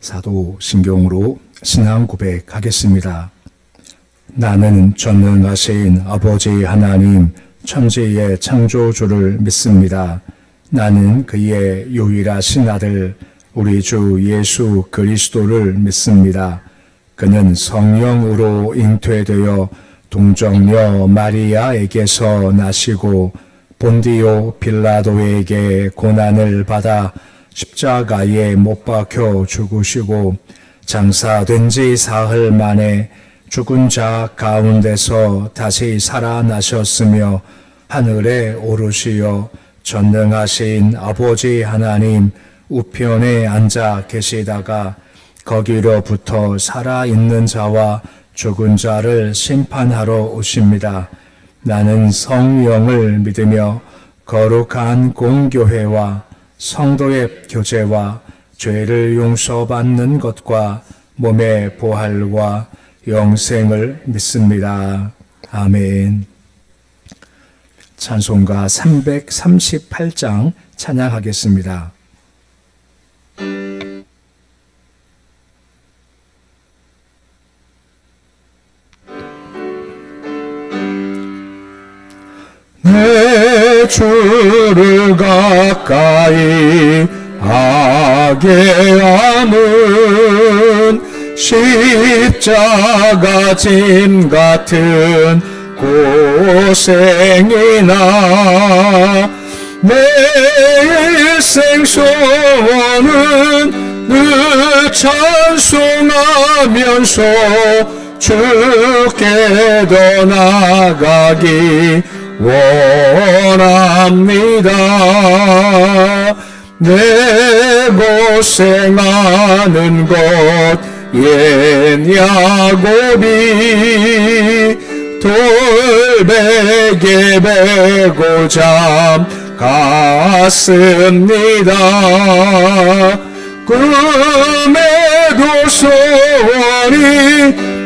사도신경으로 신앙 고백하겠습니다. 나는 전능하신 아버지 하나님 천지의 창조주를 믿습니다. 나는 그의 유일하신 아들 우리 주 예수 그리스도를 믿습니다. 그는 성령으로 잉태되어 동정녀 마리아에게서 나시고 본디오 빌라도에게 고난을 받아 십자가에 못 박혀 죽으시고 장사된 지 사흘 만에 죽은 자 가운데서 다시 살아나셨으며 하늘에 오르시어 전능하신 아버지 하나님 우편에 앉아 계시다가 거기로부터 살아있는 자와 죽은 자를 심판하러 오십니다. 나는 성령을 믿으며 거룩한 공교회와 성도의 교제와 죄를 용서받는 것과 몸의 부활과 영생을 믿습니다. 아멘. 찬송가 338장 찬양하겠습니다. 내 주를 가까이 하게 하는 십자가 짐 같은 고생이나 내 일생 소원은 늘 찬송하면서 주께 더 나아가기 원합니다. 내 고생하는 것 옛 야곱이 돌베개 베고 잠 갔습니다. 꿈에도 소원이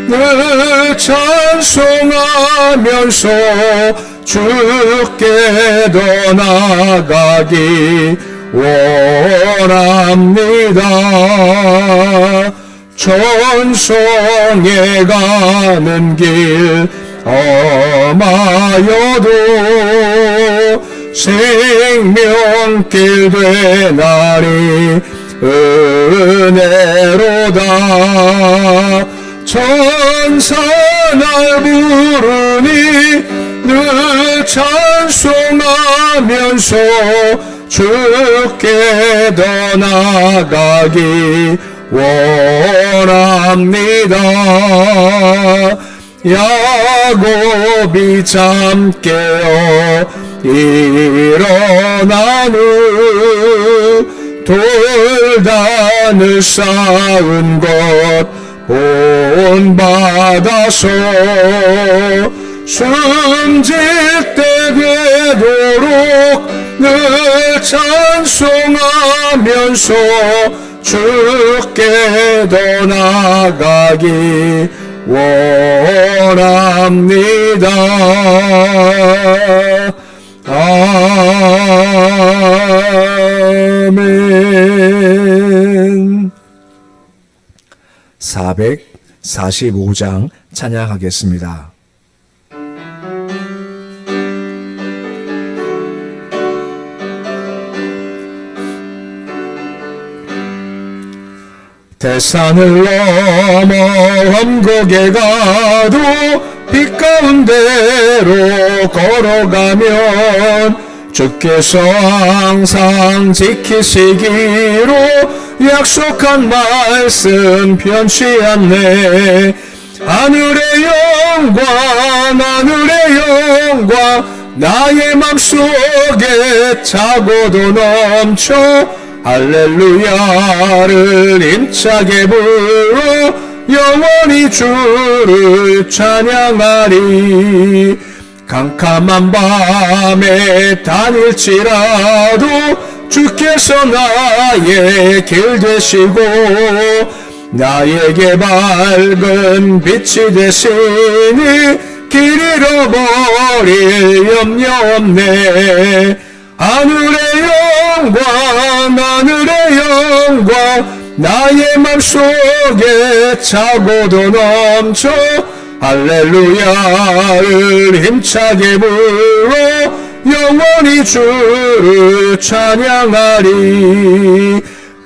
늘 찬송하면서 주께 더 나아가기 원합니다. 천성에 가는 길 험하여도 생명길 되나니 은혜로다. 천사 날 부르니 늘 찬송하면서 주께 더 나아가기 원합니다. 야곱이 잠 깨어 일어난 후 돌단을 쌓은 것 본받아서 숨질 때 되도록 늘 찬송하면서 주께 더 나아가기 원합니다. 아멘. 445장 찬양하겠습니다. 대산을 넘어 험곡에 가도 빛 가운데로 걸어가면 주께서 항상 지키시기로 약속한 말씀 변치 않네. 하늘의 영광 하늘의 영광 나의 맘속에 차고도 넘쳐 할렐루야를 힘차게 불러 영원히 주를 찬양하리. 캄캄한 밤에 다닐지라도 주께서 나의 길 되시고 나에게 밝은 빛이 되시니 길 잃어버릴 염려 없네. 하늘의 영광 하늘의 영광 나의 맘속에 차고도 넘쳐 할렐루야를 힘차게 불러 영원히 주를 찬양하리.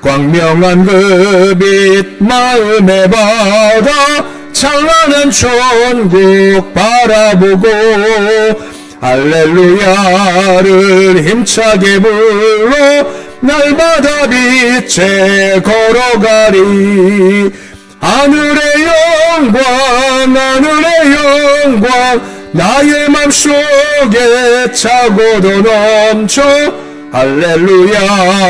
광명한 그 빛 마음에 받아 찬란한 천국 바라보고 할렐루야를 힘차게 불러 날마다 빛에 걸어가리. 하늘의 영광 나의 맘속에 차고도 넘쳐 할렐루야를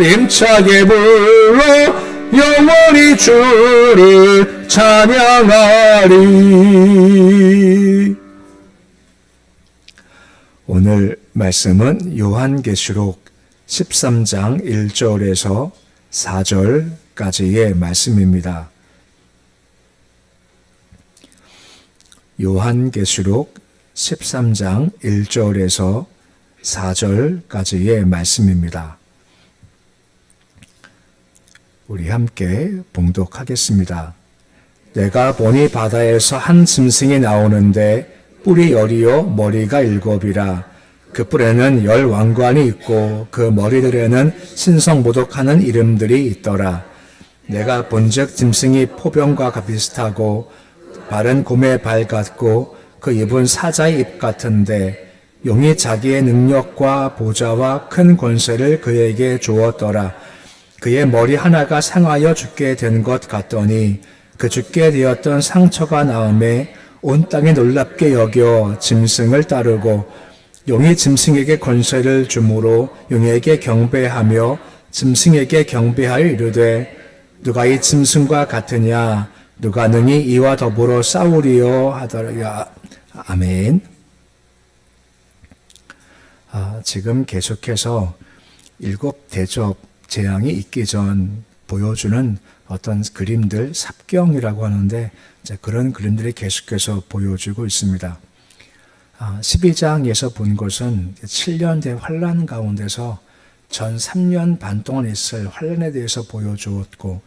힘차게 불러 영원히 주를 찬양하리. 오늘 말씀은 요한계시록 13장 1절에서 4절까지의 말씀입니다. 요한계시록 13장 1절에서 4절까지의 말씀입니다. 우리 함께 봉독하겠습니다. 내가 보니 바다에서 한 짐승이 나오는데 뿔이 10이요 머리가 7이라. 그 뿔에는 10 왕관이 있고 그 머리들에는 신성모독하는 이름들이 있더라. 내가 본즉 짐승이 포병과 비슷하고 발은 곰의 발 같고 그 입은 사자의 입 같은데 용이 자기의 능력과 보좌와 큰 권세를 그에게 주었더라. 그의 머리 하나가 상하여 죽게 된 것 같더니 그 죽게 되었던 상처가 나음에 온 땅이 놀랍게 여겨 짐승을 따르고 용이 짐승에게 권세를 주므로 용에게 경배하며 짐승에게 경배하여 이르되 누가 이 짐승과 같으냐 누가 능히 이와 더불어 싸우리요 하더라. 아멘. 지금 계속해서 7 대접 재앙이 있기 전 보여주는 어떤 그림들, 삽경이라고 하는데 그런 그림들이 계속해서 보여주고 있습니다. 12장에서 본 것은 7년 대 환란 가운데서 전 3년 반 동안 있을 환란에 대해서 보여주었고,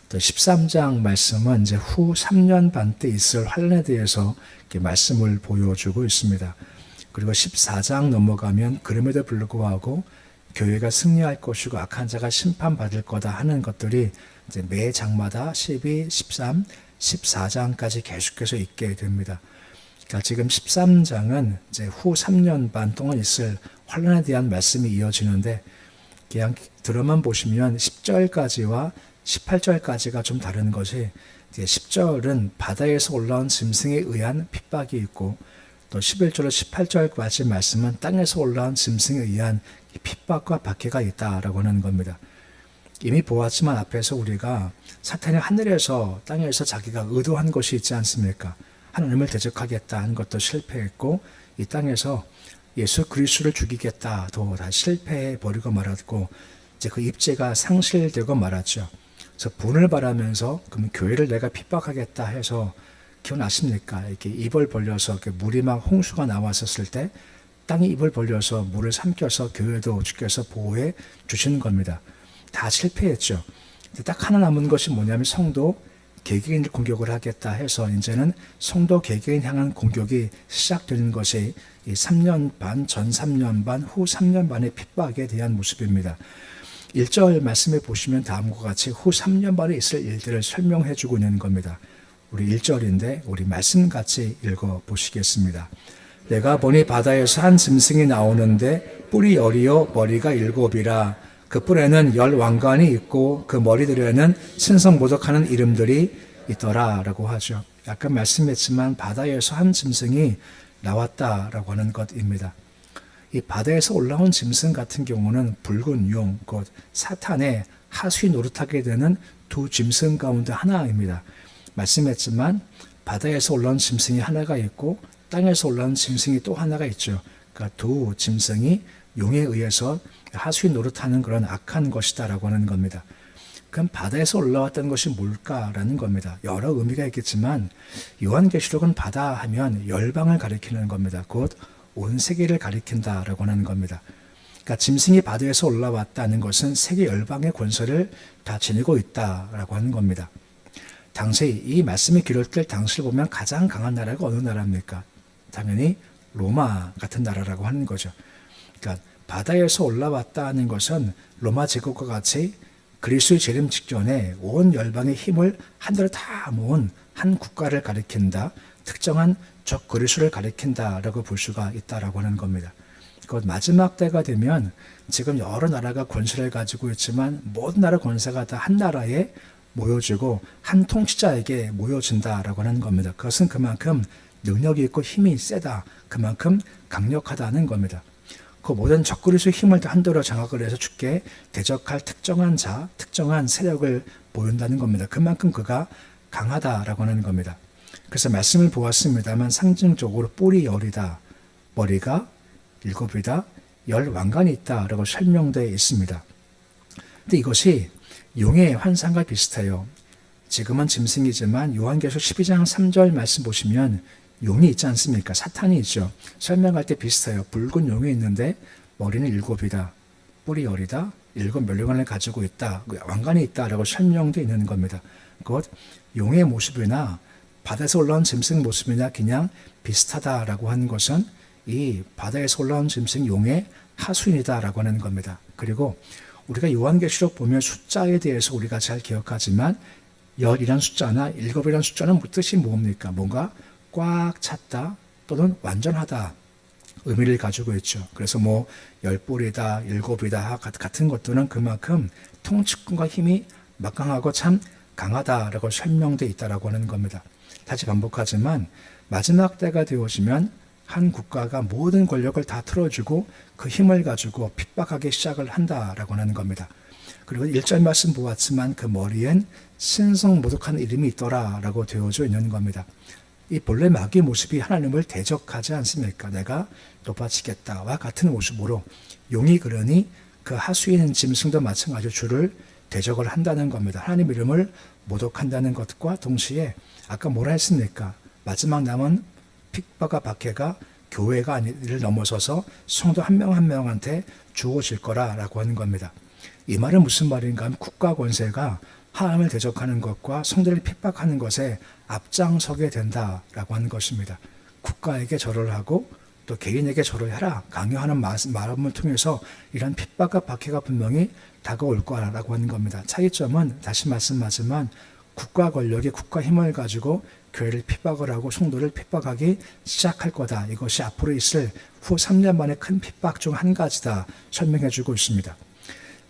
또 13장 말씀은 이제 후 3년 반 때 있을 환란에 대해서 이렇게 말씀을 보여주고 있습니다. 그리고 14장 넘어가면 그럼에도 불구하고 교회가 승리할 것이고 악한 자가 심판받을 거다 하는 것들이 이제 매 장마다 12, 13, 14장까지 계속해서 있게 됩니다. 그러니까 지금 13장은 이제 후 3년 반 동안 있을 환란에 대한 말씀이 이어지는데, 그냥 들어만 보시면 10절까지와 18절까지가 좀 다른 것이, 이제 10절은 바다에서 올라온 짐승에 의한 핍박이 있고, 또 11절로 18절까지 말씀은 땅에서 올라온 짐승에 의한 핍박과 박해가 있다라고 하는 겁니다. 이미 보았지만 앞에서 우리가 사탄이 하늘에서 땅에서 자기가 의도한 것이 있지 않습니까? 하나님을 대적하겠다 하는 것도 실패했고, 이 땅에서 예수 그리스도를 죽이겠다도 다 실패해 버리고 말았고, 이제 그 입제가 상실되고 말았죠. 그래서 분을 바라면서 그럼 교회를 내가 핍박하겠다 해서, 기억나십니까? 이렇게 입을 벌려서 물이 막 홍수가 나왔었을 때 땅이 입을 벌려서 물을 삼켜서 교회도 주께서 보호해 주시는 겁니다. 다 실패했죠. 딱 하나 남은 것이 뭐냐면 성도 개개인을 공격을 하겠다 해서 이제는 성도 개개인 향한 공격이 시작되는 것이 이 3년 반, 전 3년 반, 후 3년 반의 핍박에 대한 모습입니다. 1절 말씀에 보시면 다음과 같이 후 3년 반에 있을 일들을 설명해 주고 있는 겁니다. 우리 1절인데 우리 말씀같이 읽어보시겠습니다. 내가 보니 바다에서 한 짐승이 나오는데 뿔이 10이요 머리가 7이라. 그 뿔에는 10 왕관이 있고 그 머리들에는 신성모독하는 이름들이 있더라 라고 하죠. 아까 말씀했지만 바다에서 한 짐승이 나왔다라고 하는 것입니다. 이 바다에서 올라온 짐승 같은 경우는 붉은 용, 곧 사탄의 하수위 노릇하게 되는 두 짐승 가운데 하나입니다. 말씀했지만 바다에서 올라온 짐승이 하나가 있고 땅에서 올라온 짐승이 또 하나가 있죠. 그러니까 두 짐승이 용에 의해서 하수위 노릇하는 그런 악한 것이다라고 하는 겁니다. 그럼 바다에서 올라왔던 것이 뭘까라는 겁니다. 여러 의미가 있겠지만 요한계시록은 바다 하면 열방을 가리키는 겁니다. 곧 온 세계를 가리킨다라고 하는 겁니다. 그러니까 짐승이 바다에서 올라왔다는 것은 세계 열방의 권세를 다 지니고 있다라고 하는 겁니다. 당시 이 말씀이 기록될 당시를 보면 가장 강한 나라가 어느 나라입니까? 당연히 로마 같은 나라라고 하는 거죠. 그러니까 바다에서 올라왔다는 것은 로마 제국과 같이 그리스도의 재림 직전에 온 열방의 힘을 한데로 다 모은 한 국가를 가리킨다, 특정한 적 그리스도를 가리킨다라고 볼 수가 있다라고 하는 겁니다. 그 마지막 때가 되면 지금 여러 나라가 권세를 가지고 있지만 모든 나라 권세가 다 한 나라에 모여지고 한 통치자에게 모여진다라고 하는 겁니다. 그것은 그만큼 능력이 있고 힘이 세다, 그만큼 강력하다는 겁니다. 그 모든 적그리스도의 힘을 다 한도로 장악을 해서 주께 대적할 특정한 자, 특정한 세력을 보인다는 겁니다. 그만큼 그가 강하다라고 하는 겁니다. 그래서 말씀을 보았습니다만 상징적으로 뿔이 열이다, 머리가 7이다, 10왕관이 있다라고 설명되어 있습니다. 근데 이것이 용의 환상과 비슷해요. 지금은 짐승이지만 요한계시록 12장 3절 말씀 보시면 용이 있지 않습니까? 사탄이 있죠. 설명할 때 비슷해요. 붉은 용이 있는데 머리는 7이다, 뿔이 10이다, 7면류관을 가지고 있다, 왕관이 있다라고 설명되어 있는 겁니다. 곧 용의 모습이나 바다에서 올라온 짐승 모습이나 그냥 비슷하다라고 하는 것은 이 바다에서 올라온 짐승 용의 하수인이다라고 하는 겁니다. 그리고 우리가 요한계시록 보면 숫자에 대해서 우리가 잘 기억하지만 10이라는 숫자나 7이라는 숫자는 뜻이 뭡니까? 뭔가 꽉 찼다 또는 완전하다 의미를 가지고 있죠. 그래서 뭐 10뿔이다, 7이다 같은 것들은 그만큼 통치권과 힘이 막강하고 참 강하다라고 설명되어 있다라고 하는 겁니다. 다시 반복하지만 마지막 때가 되어지면 한 국가가 모든 권력을 다 틀어주고 그 힘을 가지고 핍박하기 시작을 한다라고 하는 겁니다. 그리고 1절 말씀 보았지만 그 머리엔 신성모독한 이름이 있더라라고 되어져 있는 겁니다. 이 본래 마귀의 모습이 하나님을 대적하지 않습니까? 내가 높아지겠다와 같은 모습으로 용이 그러니 그 하수인 짐승도 마찬가지로 주를 대적을 한다는 겁니다. 하나님 이름을 모독한다는 것과 동시에 아까 뭐라 했습니까? 마지막 남은 핍박과 박해가 교회가 아니를 넘어서서 성도 한 명 한 명한테 주어질 거라고 하는 겁니다. 이 말은 무슨 말인가 하면 국가 권세가 하나님을 대적하는 것과 성도를 핍박하는 것에 앞장서게 된다라고 하는 것입니다. 국가에게 절을 하고 또 개인에게 절을 해라 강요하는 말음을 통해서 이런 핍박과 박해가 분명히 다가올 거라고 하는 겁니다. 차이점은 다시 말씀하지만 국가 권력이 국가 힘을 가지고 교회를 핍박을 하고 성도를 핍박하기 시작할 거다. 이것이 앞으로 있을 후 3년 만에 큰 핍박 중 한 가지다 설명해 주고 있습니다.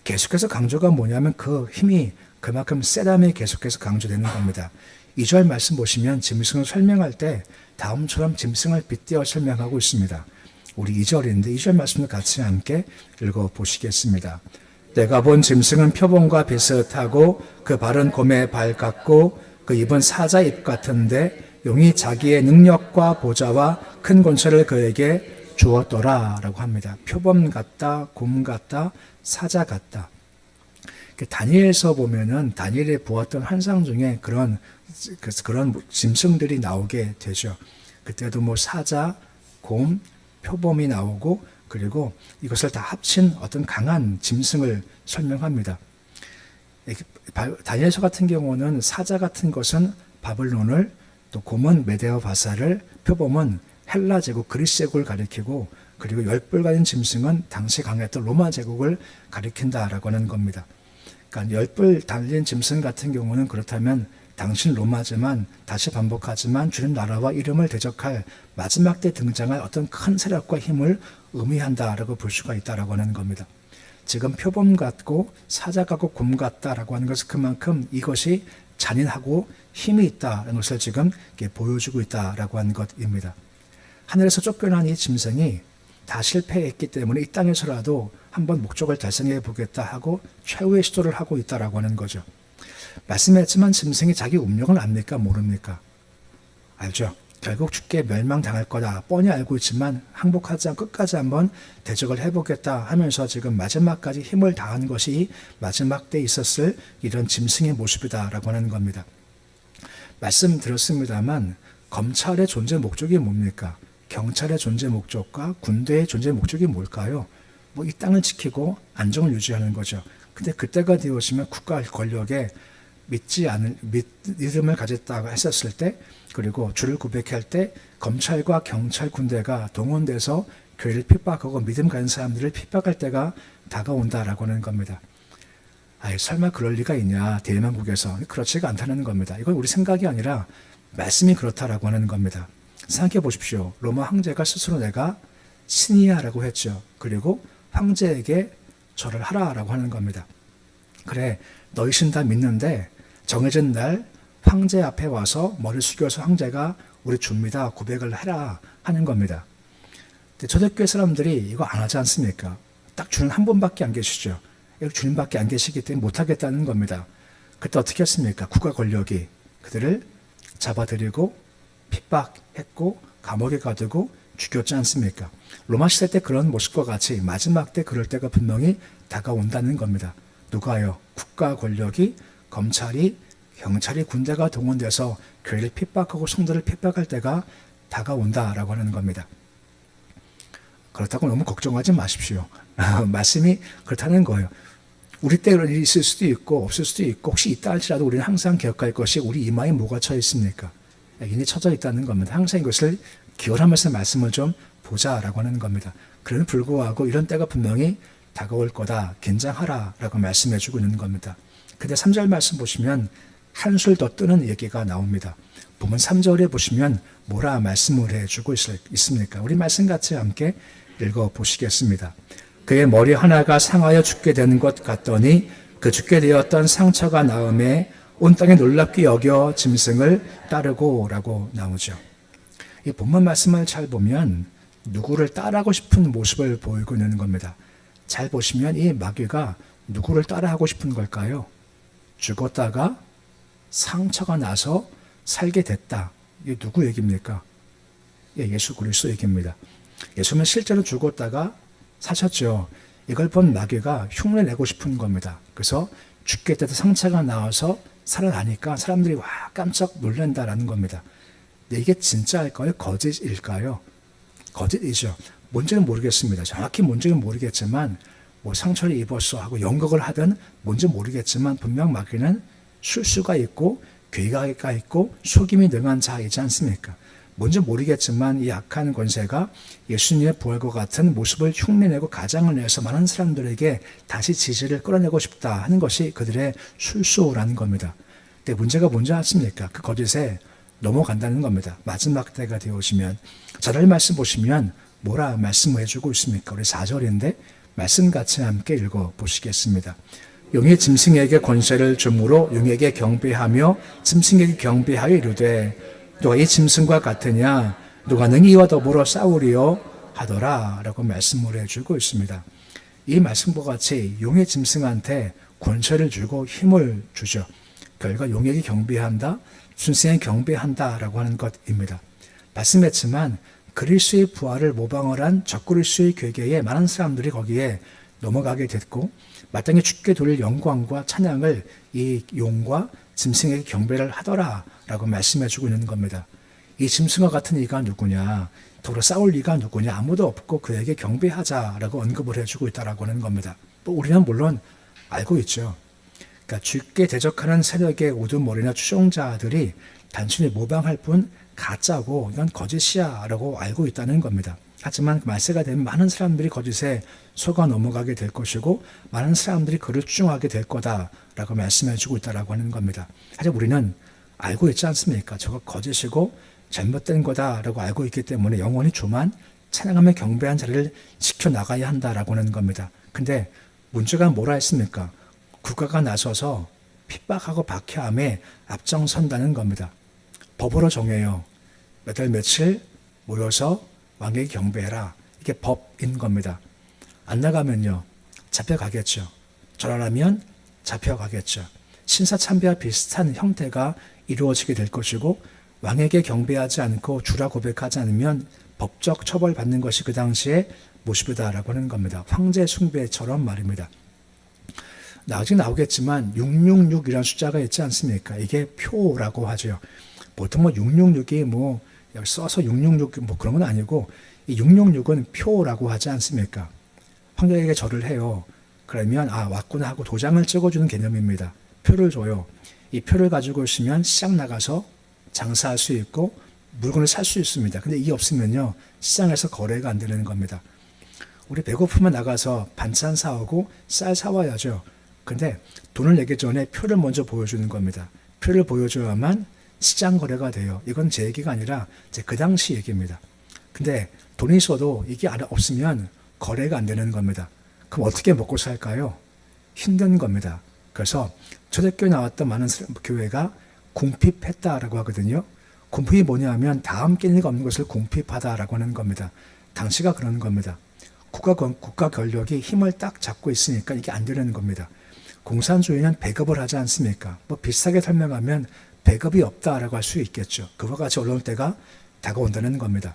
계속해서 강조가 뭐냐면 그 힘이 그만큼 세담에 계속해서 강조되는 겁니다. 2절 말씀 보시면 짐승을 설명할 때 다음처럼 짐승을 빗대어 설명하고 있습니다. 우리 2절인데 2절 말씀을 같이 함께 읽어보시겠습니다. 내가 본 짐승은 표범과 비슷하고 그 발은 곰의 발 같고 그 입은 사자 입 같은데 용이 자기의 능력과 보좌와 큰 권세를 그에게 주었더라라고 합니다. 표범 같다, 곰 같다, 사자 같다. 다니엘서 보면은 다니엘이 보았던 환상 중에 그런 짐승들이 나오게 되죠. 그때도 뭐 사자, 곰, 표범이 나오고 그리고 이것을 다 합친 어떤 강한 짐승을 설명합니다. 다니엘서 같은 경우는 사자 같은 것은 바벨론을, 또 곰은 메데어 바사를, 표범은 헬라 제국 그리스 제국을 가리키고 그리고 10뿔 가진 짐승은 당시 강했던 로마 제국을 가리킨다라고 하는 겁니다. 그러니까 10뿔 달린 짐승 같은 경우는 그렇다면 당신 로마지만 다시 반복하지만 주님 나라와 이름을 대적할 마지막 때 등장할 어떤 큰 세력과 힘을 의미한다라고 볼 수가 있다라고 하는 겁니다. 지금 표범 같고 사자 같고 곰 같다라고 하는 것은 그만큼 이것이 잔인하고 힘이 있다는 것을 지금 보여주고 있다라고 하는 것입니다. 하늘에서 쫓겨난 이 짐승이 다 실패했기 때문에 이 땅에서라도 한번 목적을 달성해 보겠다 하고 최후의 시도를 하고 있다라고 하는 거죠. 말씀했지만 짐승이 자기 운명을 압니까? 모릅니까? 알죠. 결국 죽게 멸망당할 거다 뻔히 알고 있지만 항복하지 않고 끝까지 한번 대적을 해보겠다 하면서 지금 마지막까지 힘을 다한 것이 마지막 때 있었을 이런 짐승의 모습이다라고 하는 겁니다. 말씀드렸습니다만 검찰의 존재 목적이 뭡니까? 경찰의 존재 목적과 군대의 존재 목적이 뭘까요? 뭐 이 땅을 지키고 안정을 유지하는 거죠. 근데 그때가 되어지면 국가 권력에 믿음을 가졌다고 했었을 때, 그리고 주를 고백할 때 검찰과 경찰 군대가 동원돼서 교회를 핍박하고 믿음 가진 사람들을 핍박할 때가 다가온다라고 하는 겁니다. 설마 그럴 리가 있냐, 대만국에서. 그렇지가 않다는 겁니다. 이건 우리 생각이 아니라 말씀이 그렇다라고 하는 겁니다. 생각해 보십시오. 로마 황제가 스스로 내가 신이야라고 했죠. 그리고 황제에게 절을 하라라고 하는 겁니다. 그래, 너희 신 다 믿는데 정해진 날 황제 앞에 와서 머리 숙여서 황제가 우리 줍니다, 고백을 해라 하는 겁니다. 근데 초대교회 사람들이 이거 안 하지 않습니까? 딱 주는 한 분밖에 안 계시죠. 주님밖에 안 계시기 때문에 못하겠다는 겁니다. 그때 어떻게 했습니까? 국가 권력이 그들을 잡아들이고 핍박했고 감옥에 가두고 죽였지 않습니까? 로마 시대 때 그런 모습과 같이 마지막 때 그럴 때가 분명히 다가온다는 겁니다. 누가요? 국가 권력이, 검찰이, 경찰이, 군대가 동원돼서 교회를 핍박하고 성도를 핍박할 때가 다가온다라고 하는 겁니다. 그렇다고 너무 걱정하지 마십시오. 말씀이 그렇다는 거예요. 우리 때 그런 일이 있을 수도 있고 없을 수도 있고, 혹시 있다 할지라도 우리는 항상 기억할 것이 우리 이마에 뭐가 쳐 있습니까? 이미 쳐져 있다는 겁니다. 항상 이것을 기억하면서 말씀을 좀 보자라고 하는 겁니다. 그럼에도 불구하고 이런 때가 분명히 다가올 거다, 긴장하라라고 말씀해 주고 있는 겁니다. 근데 3절 말씀 보시면 한술 더 뜨는 얘기가 나옵니다. 보면 3절에 보시면 뭐라 말씀을 해주고 있습니까? 우리 말씀 같이 함께 읽어보시겠습니다. 그의 머리 하나가 상하여 죽게 되는 것 같더니 그 죽게 되었던 상처가 나음에 온 땅에 놀랍게 여겨 짐승을 따르고 라고 나오죠. 이 본문 말씀을 잘 보면 누구를 따라하고 싶은 모습을 보이고 있는 겁니다. 잘 보시면 이 마귀가 누구를 따라하고 싶은 걸까요? 죽었다가 상처가 나서 살게 됐다. 이게 누구 얘기입니까? 예수 그리스도 얘기입니다. 예수는 실제로 죽었다가 사셨죠. 이걸 본 마귀가 흉내 내고 싶은 겁니다. 그래서 죽게 돼도 상처가 나와서 살아나니까 사람들이 와 깜짝 놀란다라는 겁니다. 근데 이게 진짜일까요? 거짓일까요? 거짓이죠. 뭔지는 모르겠습니다. 정확히 뭔지는 모르겠지만 뭐 상처를 입었어 하고 연극을 하든 뭔지 모르겠지만 분명 마귀는 술수가 있고 괴가가 있고 속임이 능한 자이지 않습니까? 뭔지 모르겠지만 이 악한 권세가 예수님의 부활과 같은 모습을 흉내내고 가장을 내서 많은 사람들에게 다시 지지를 끌어내고 싶다 하는 것이 그들의 술수라는 겁니다. 근데 문제가 뭔지 아십니까? 그 거짓에 넘어간다는 겁니다. 마지막 때가 되어지면. 저를 말씀 보시면 뭐라 말씀을 해주고 있습니까? 우리 4절인데 말씀 같이 함께 읽어보시겠습니다. 용이 짐승에게 권세를 주므로 용에게 경배하며 짐승에게 경배하여 이르되 누가 이 짐승과 같으냐, 누가 능히 이와 더불어 싸우리요 하더라 라고 말씀을 해주고 있습니다. 이 말씀과 같이 용의 짐승한테 권세를 주고 힘을 주죠. 결과 용에게 경배한다, 짐승에게 경배한다 라고 하는 것입니다. 말씀했지만 그리스도의 부활을 모방을 한 적그리스도의 괴계에 많은 사람들이 거기에 넘어가게 됐고 마땅히 주께 돌릴 영광과 찬양을 이 용과 짐승에게 경배를 하더라 라고 말씀해주고 있는 겁니다. 이 짐승과 같은 이가 누구냐, 더불어 싸울 이가 누구냐, 아무도 없고 그에게 경배하자라고 언급을 해주고 있다라고 하는 겁니다. 우리는 물론 알고 있죠. 그러니까 주께 대적하는 세력의 우두머리나 추종자들이 단순히 모방할 뿐 가짜고 이건 거짓이야 라고 알고 있다는 겁니다. 하지만 말세가 되면 많은 사람들이 거짓에 속아 넘어가게 될 것이고 많은 사람들이 그를 추종하게 될 거다라고 말씀해주고 있다라고 하는 겁니다. 하지만 우리는 알고 있지 않습니까? 저거 거짓이고 잘못된 거다라고 알고 있기 때문에 영원히 주만 찬양하며 경배한 자리를 지켜나가야 한다라고 하는 겁니다. 근데 문제가 뭐라 했습니까? 국가가 나서서 핍박하고 박해함에 앞장선다는 겁니다. 법으로 정해요. 몇 달 며칠 모여서 왕에게 경배해라. 이게 법인 겁니다. 안 나가면요 잡혀가겠죠. 절하라면 잡혀가겠죠. 신사참배와 비슷한 형태가 이루어지게 될 것이고 왕에게 경배하지 않고 주라 고백하지 않으면 법적 처벌받는 것이 그 당시의 모습이다라고 하는 겁니다. 황제 숭배처럼 말입니다. 나중에 나오겠지만 666이라는 숫자가 있지 않습니까? 이게 표라고 하죠. 보통 666이 여기 써서 666 그런 건 아니고 이 666은 표라고 하지 않습니까? 관객에게 절을 해요. 그러면 왔구나 하고 도장을 찍어주는 개념입니다. 표를 줘요. 이 표를 가지고 있으면 시장 나가서 장사할 수 있고 물건을 살 수 있습니다. 근데 이게 없으면요, 시장에서 거래가 안 되는 겁니다. 우리 배고프면 나가서 반찬 사오고 쌀 사와야죠. 근데 돈을 내기 전에 표를 먼저 보여주는 겁니다. 표를 보여줘야만 시장 거래가 돼요. 이건 제 얘기가 아니라 그 당시 얘기입니다. 근데 돈이 있어도 이게 없으면 거래가 안 되는 겁니다. 그럼 어떻게 먹고 살까요? 힘든 겁니다. 그래서 초대교회 나왔던 많은 교회가 궁핍했다라고 하거든요. 궁핍이 뭐냐면 다음 끼니가 없는 것을 궁핍하다라고 하는 겁니다. 당시가 그런 겁니다. 국가 권력이 힘을 딱 잡고 있으니까 이게 안 되는 겁니다. 공산주의는 배급을 하지 않습니까? 비슷하게 설명하면 배급이 없다라고 할 수 있겠죠. 그와 같이 올라올 때가 다가온다는 겁니다.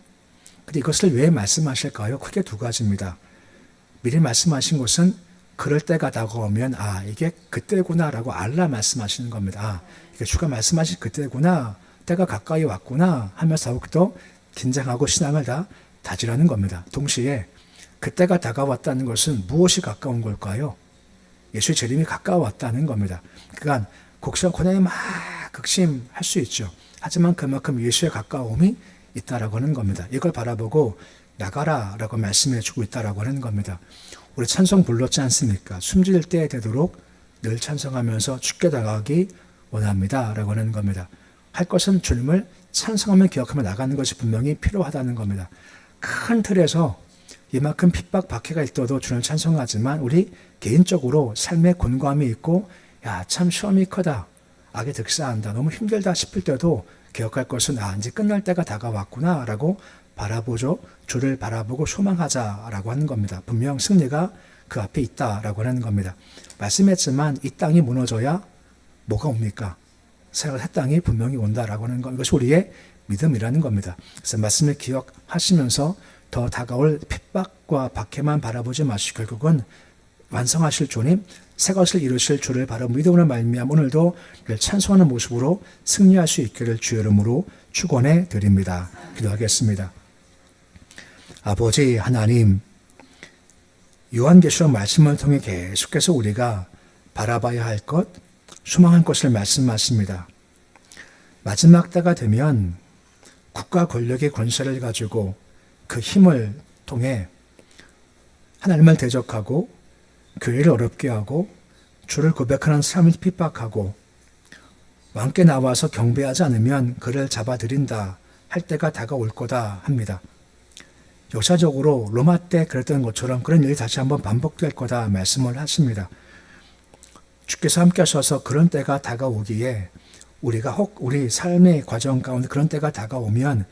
근데 이것을 왜 말씀하실까요? 크게 두 가지입니다. 미리 말씀하신 것은 그럴 때가 다가오면 이게 그때구나라고 알라 말씀하시는 겁니다. 이게 주가 말씀하신 그때구나, 때가 가까이 왔구나 하면서 더욱더 긴장하고 신앙을 다 다지라는 겁니다. 동시에 그때가 다가왔다는 것은 무엇이 가까운 걸까요? 예수의 재림이 가까웠다는 겁니다. 그러니까 고난이 막 극심할 수 있죠. 하지만 그만큼 예수의 가까움이 있다라고 하는 겁니다. 이걸 바라보고 나가라라고 말씀해 주고 있다라고 하는 겁니다. 우리 찬송 불렀지 않습니까? 숨질 때 되도록 늘 찬송하면서 주께 나가기 원합니다라고 하는 겁니다. 할 것은 주님을 찬송하며 기억하며 나가는 것이 분명히 필요하다는 겁니다. 큰 틀에서 이만큼 핍박 박해가 있어도 주님을 찬송하지만 우리 개인적으로 삶의 곤고함이 있고 참 시험이 크다, 악에 득사한다, 너무 힘들다 싶을 때도 기억할 것은 이제 끝날 때가 다가왔구나 라고 바라보죠. 주를 바라보고 소망하자라고 하는 겁니다. 분명 승리가 그 앞에 있다라고 하는 겁니다. 말씀했지만 이 땅이 무너져야 뭐가 옵니까? 새 땅이 분명히 온다라고 하는 것, 이것이 우리의 믿음이라는 겁니다. 그래서 말씀을 기억하시면서 더 다가올 핍박과 박해만 바라보지 마시고 결국은 완성하실 주님, 새 것을 이루실 주를 바로 믿음으로 말미암아 오늘도 찬송하는 모습으로 승리할 수 있기를 주의 이름으로 축원해 드립니다. 기도하겠습니다. 아버지 하나님, 요한계시록 말씀을 통해 계속해서 우리가 바라봐야 할 것, 소망할 것을 말씀하십니다. 마지막 때가 되면 국가 권력의 권세를 가지고 그 힘을 통해 하나님을 대적하고 교회를 어렵게 하고 주를 고백하는 사람을 핍박하고 왕께 나와서 경배하지 않으면 그를 잡아들인다 할 때가 다가올 거다 합니다. 역사적으로 로마 때 그랬던 것처럼 그런 일이 다시 한번 반복될 거다 말씀을 하십니다. 주께서 함께 하셔서 그런 때가 다가오기에 우리가 혹 우리 삶의 과정 가운데 그런 때가 다가오면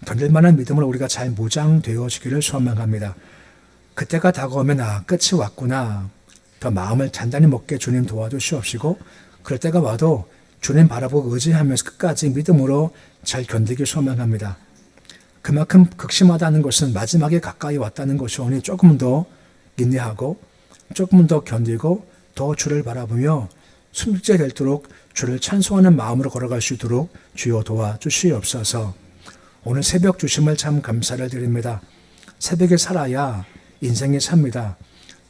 견딜 만한 믿음으로 우리가 잘 무장되어지기를 소망합니다. 그때가 다가오면 끝이 왔구나. 더 마음을 단단히 먹게 주님 도와주시옵시고 그럴 때가 와도 주님 바라보고 의지하면서 끝까지 믿음으로 잘 견디기 소망합니다. 그만큼 극심하다는 것은 마지막에 가까이 왔다는 것이오니 조금 더 인내하고 조금 더 견디고 더 주를 바라보며 숨죽게 될도록 주를 찬송하는 마음으로 걸어갈 수 있도록 주여 도와주시옵소서. 오늘 새벽 주심을 참 감사를 드립니다. 새벽에 살아야 인생이 삽니다.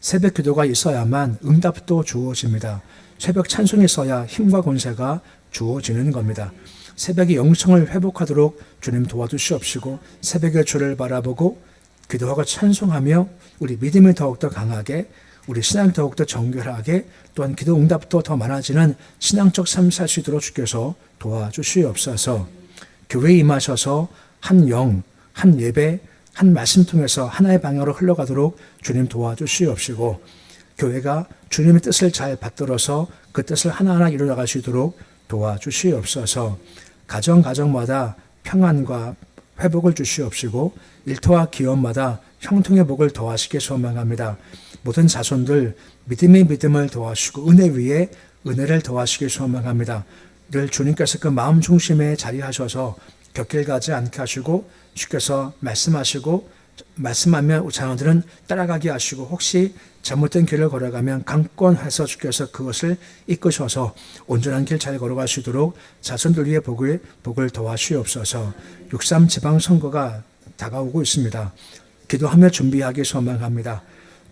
새벽 기도가 있어야만 응답도 주어집니다. 새벽 찬송이 있어야 힘과 권세가 주어지는 겁니다. 새벽에 영성을 회복하도록 주님 도와주시옵시고 새벽에 주를 바라보고 기도하고 찬송하며 우리 믿음이 더욱더 강하게 우리 신앙이 더욱더 정결하게 또한 기도 응답도 더 많아지는 신앙적 삶 살 수 있도록 주께서 도와주시옵소서. 교회에 임하셔서 한 영, 한 예배, 한 말씀 통해서 하나의 방향으로 흘러가도록 주님 도와주시옵시고 교회가 주님의 뜻을 잘 받들어서 그 뜻을 하나하나 이루어갈 수 있도록 도와주시옵소서. 가정마다 평안과 회복을 주시옵시고 일터와 기업마다 형통의 복을 더하시게 소망합니다. 모든 자손들 믿음의 믿음을 더하시고 은혜 위에 은혜를 더하시게 소망합니다. 늘 주님께서 그 마음 중심에 자리하셔서 곁길 가지 않게 하시고 주께서 말씀하시고 말씀하면 자녀들은 따라가게 하시고 혹시 잘못된 길을 걸어가면 강권해서 주께서 그것을 이끄셔서 온전한 길 잘 걸어갈 수 있도록 자손들 위해 복을 더하시옵소서. 6.3 지방선거가 다가오고 있습니다. 기도하며 준비하기 소망합니다.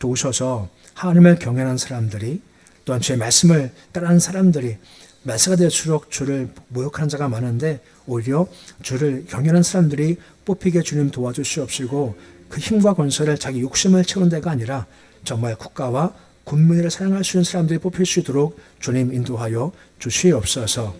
도우셔서 하나님을 경외하는 사람들이 또한 주의 말씀을 따르는 사람들이 말세가 될수록 주를 모욕하는 자가 많은데 오히려 주를 경외하는 사람들이 뽑히게 주님 도와주시옵시고 그 힘과 권세를 자기 욕심을 채우는 데가 아니라 정말 국가와 국민을 사랑할 수 있는 사람들이 뽑힐 수 있도록 주님 인도하여 주시옵소서.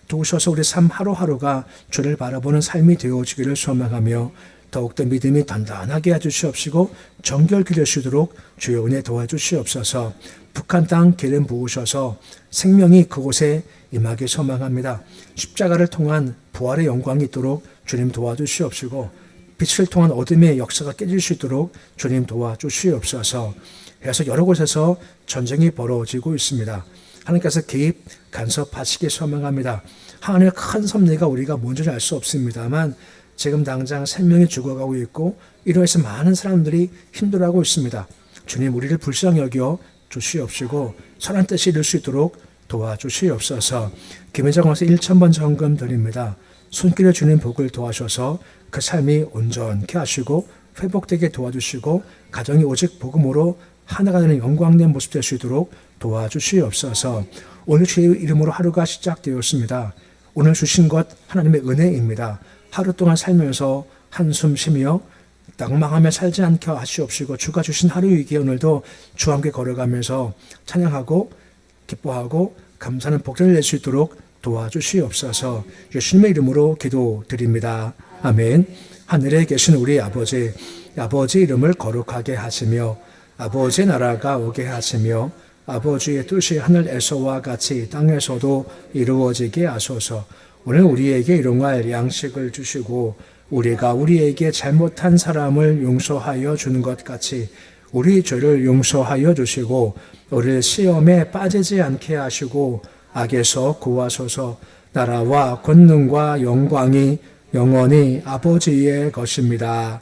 도우셔서 우리 삶 하루하루가 주를 바라보는 삶이 되어지기를 소망하며 더욱더 믿음이 단단하게 해주시옵시고 정결케 되시도록 주의 은혜 도와주시옵소서. 북한 땅 기름 부으셔서 생명이 그곳에 임하기 소망합니다. 십자가를 통한 부활의 영광이 있도록 주님 도와주시옵시고 빛을 통한 어둠의 역사가 깨질 수 있도록 주님 도와주시옵소서. 그래서 여러 곳에서 전쟁이 벌어지고 있습니다. 하나님께서 개입 간섭하시기 소망합니다. 하나님의 큰 섭리가 우리가 뭔지 알 수 없습니다만 지금 당장 생명이 죽어가고 있고 이로 해서 많은 사람들이 힘들어하고 있습니다. 주님 우리를 불쌍히 여겨 주시옵시고 선한 뜻이 이룰 수 있도록 도와주시옵소서. 김혜정 원사 1,000번 정금 드립니다. 손길에 주님 복을 도와셔서 그 삶이 온전케 하시고 회복되게 도와주시고 가정이 오직 복음으로 하나가 되는 영광된 모습 될 수 있도록 도와주시옵소서. 오늘 주의 이름으로 하루가 시작되었습니다. 오늘 주신 것 하나님의 은혜입니다. 하루 동안 살면서 한숨 쉬며 낭망하며 살지 않게 하시옵시고 주가 주신 하루이기에 오늘도 주와 함께 걸어가면서 찬양하고 기뻐하고 감사하는 복전을 낼 수 있도록 도와주시옵소서. 예수님의 이름으로 기도드립니다. 아멘. 하늘에 계신 우리 아버지 이름을 거룩하게 하시며 아버지의 나라가 오게 하시며 아버지의 뜻이 하늘에서와 같이 땅에서도 이루어지게 하소서. 오늘 우리에게 일용할 양식을 주시고 우리가 우리에게 잘못한 사람을 용서하여 주는 것 같이 우리 죄를 용서하여 주시고 우리를 시험에 빠지지 않게 하시고 악에서 구하소서. 나라와 권능과 영광이 영원히 아버지의 것입니다.